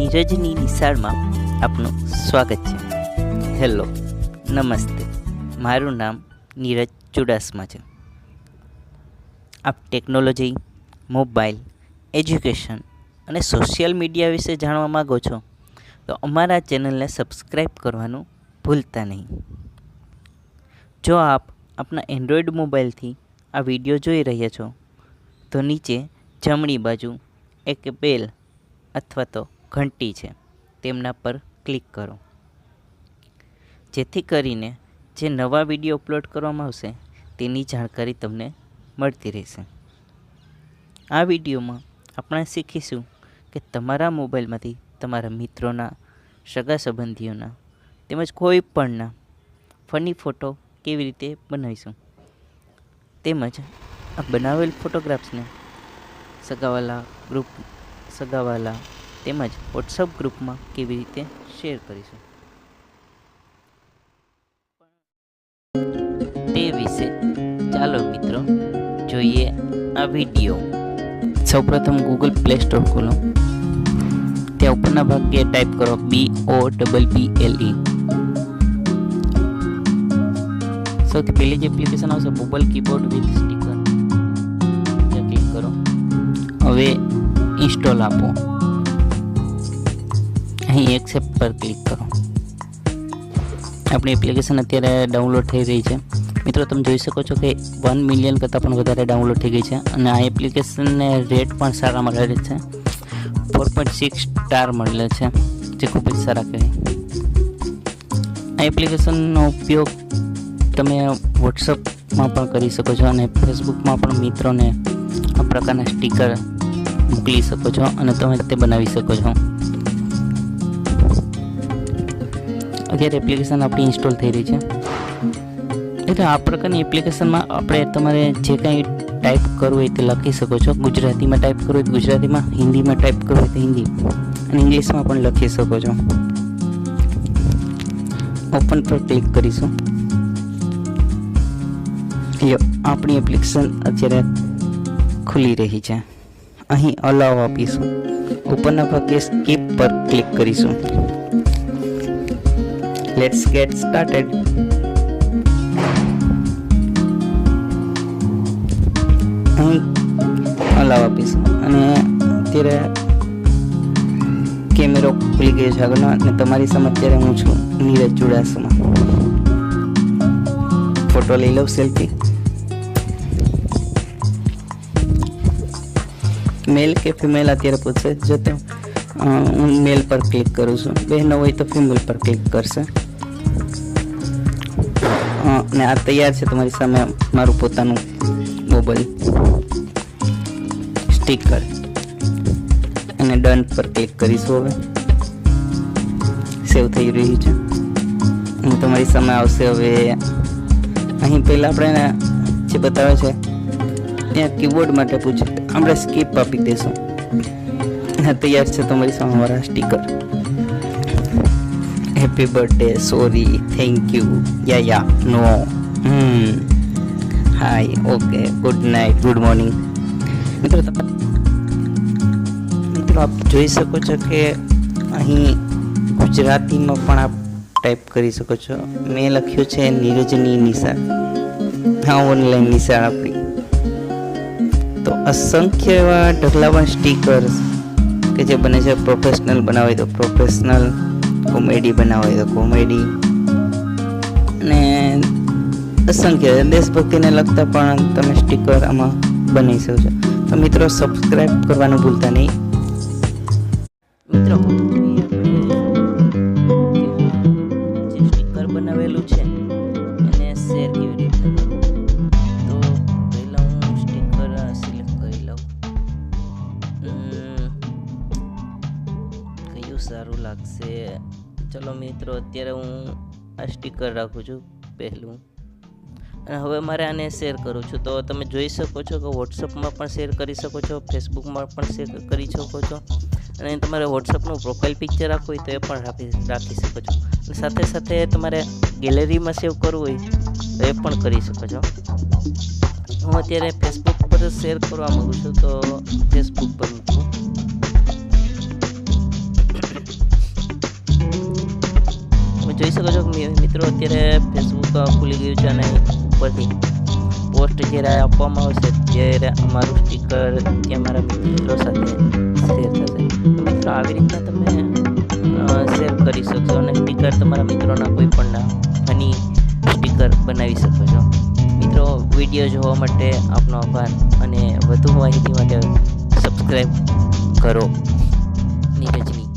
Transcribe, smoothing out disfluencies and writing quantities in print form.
નીરજની નિશાળમાં આપનું સ્વાગત છે. હેલો, નમસ્તે. મારું નામ નીરજ ચુડાસમા છે. આપ ટેકનોલોજી, મોબાઈલ, એજ્યુકેશન અને સોશિયલ મીડિયા વિશે જાણવા માગો છો તો અમારા ચેનલને સબસ્ક્રાઈબ કરવાનું ભૂલતા નહીં. જો આપ આપના એન્ડ્રોઈડ મોબાઈલથી આ વિડીયો જોઈ રહ્યા છો તો નીચે જમણી બાજુ એક બેલ અથવા તો ઘંટી છે, તેમના પર ક્લિક કરો, જેથી કરીને જે નવા વિડીયો અપલોડ કરવામાં આવશે તેની જાણકારી તમને મળતી રહેશે. આ વિડીયોમાં આપણે શીખીશું કે તમારા મોબાઈલમાંથી તમારા મિત્રોના, સગા સંબંધીઓના તેમજ કોઈ પણના ફની ફોટો કેવી રીતે બનાવીશું, તેમજ આ બનાવેલ ફોટોગ્રાફ્સને સગાવાલા તેમજ વોટ્સઅપ ગ્રુપમાં કેવી રીતે શેર કરીશું તે વિશે ચાલો મિત્રો જોઈએ આ વિડીયો. સૌપ્રથમ ગૂગલ પ્લે સ્ટોર ખોલો. ત્યાં ઉપરના ભાગે ટાઈપ કરો BOOBBLE. સૌથી પહેલી જે એપ્લિકેશન આવશે બબલ કીબોર્ડ વિથ સ્ટીકર, ત્યાં ક્લિક કરો. હવે ઇન્સ્ટોલ આપો. અહીં એક્સેપ્ટ પર ક્લિક કરો. આપણી એપ્લિકેશન અત્યારે ડાઉનલોડ થઈ રહી છે. મિત્રો, તમે જોઈ શકો છો કે 1 મિલિયન કરતાં પણ વધારે ડાઉનલોડ થઈ ગઈ છે અને આ એપ્લિકેશનને રેટ પણ સારા મળેલ છે. 4.6 સ્ટાર મળેલ છે, જે ખૂબ જ સારા કહેવાય. આ એપ્લિકેશનનો ઉપયોગ તમે વોટ્સઅપમાં પણ કરી શકો છો અને ફેસબુકમાં પણ મિત્રોને આ પ્રકારના સ્ટીકર મોકલી શકો છો અને તમે તે બનાવી શકો છો. અત્યારે એપ્લિકેશન આપણી ઇન્સ્ટોલ થઈ રહી છે. એટલે આ પ્રકારની એપ્લિકેશનમાં આપણે તમારે જે કંઈ ટાઈપ કરવું હોય તે લખી શકો છો. ગુજરાતીમાં ટાઈપ કરવું હોય તો ગુજરાતીમાં, હિન્દીમાં ટાઈપ કરવું હોય તો હિન્દી અને ઇંગ્લિશમાં પણ લખી શકો છો. ઓપન પર ક્લિક કરીશું. આપણી એપ્લિકેશન અત્યારે ખુલી રહી છે. અહીં અલાવ આપીશું. ઉપરના ભાગે સ્કીપ પર ક્લિક કરીશું. Let's gate started. અહીં અલાવ આપીશું અને અત્યારે કેમેરો ખુલી ગયો છે આગળનો અને તમારી સામે અત્યારે હું છું નીરજ ચુડાસમા. ફોટો લઈ લઉં, સેલ્ફી. મેલ કે ફિમેલ અત્યારે પૂછશે. જો તો હું મેલ પર ક્લિક કરું છું. બહેનો હોય તો ફિમેલ પર ક્લિક કરશે. અને આ તૈયાર છે તમારી સામે મારું પોતાનું મોબાઈલ સ્ટીકર અને ડન પર ક્લિક કરીશું. હવે સેવ થઈ રહ્યું છે અને તમારી સામે આવશે. હવે અહીં પહેલાં આપણે જે બતાવે છે ત્યાં કીબોર્ડ માટે પૂછે, આપણે સ્કીપ આપી દઈશું. તૈયાર છે તમારી સામે મારા sticker. Happy birthday, sorry, thank you, yeah no, hi, okay, good night, good morning. મિત્રો, આપ જોઈ શકો છો કે અહીં ગુજરાતીમાં પણ આપ ટાઈપ કરી શકો છો. મેં લખ્યું છે નીરજની નિશાળ. હા, ઓનલાઈન નિશાળ આપણી. તો અસંખ્ય એવા ઢગલાવાન સ્ટીકર્સ કે જે બને છે. પ્રોફેશનલ બનાવે તો પ્રોફેશનલ, કોમેડી બનાવે તો કોમેડી અને અસંખ્ય દેશભક્તિને લગતા પણ તમે સ્ટીકર આમાં બનાવી શકો છો. તો મિત્રો, સબસ્ક્રાઈબ કરવાનું ભૂલતા નહીં. મિત્રો, જે સ્ટીકર બનાવેલું છે એને શેર કેવી રીતે કરવું, તો પહેલાં હું સ્ટીકર સિલેક્ટ કરી લઉં. કયું સારું લાગશે? ચલો મિત્રો, અત્યારે હું આ સ્ટીકર રાખું છું પહેલું. અને હવે મારે આને શેર કરું છું. તો તમે જોઈ શકો છો કે વોટ્સઅપમાં પણ શેર કરી શકો છો, ફેસબુકમાં પણ શેર કરી શકો છો અને તમારે વોટ્સઅપનું પ્રોફાઇલ પિક્ચર રાખવું હોય તો એ પણ રાખી શકો છો. અને સાથે સાથે તમારે ગેલેરીમાં સેવ કરવું હોય તો એ પણ કરી શકો છો. હું અત્યારે ફેસબુક પર શેર કરવા માગું છું તો ફેસબુક પર મૂકું. મિત્રો અત્યારે ફેસબુક ખુલી ગયું છે અને ઉપરથી પોસ્ટ જ્યારે આપવામાં આવશે ત્યારે અમારું સ્ટીકર ત્યાં મારા મિત્રો સાથે શેર થશે. તો મિત્રો આવી રીતના તમે શેર કરી શકશો અને સ્ટીકર તમારા મિત્રોના કોઈ પણ ફની સ્ટીકર બનાવી શકો છો. મિત્રો વિડીયો જોવા માટે આપનો આભાર અને વધુ માહિતી માટે સબસ્ક્રાઈબ કરો નીરજની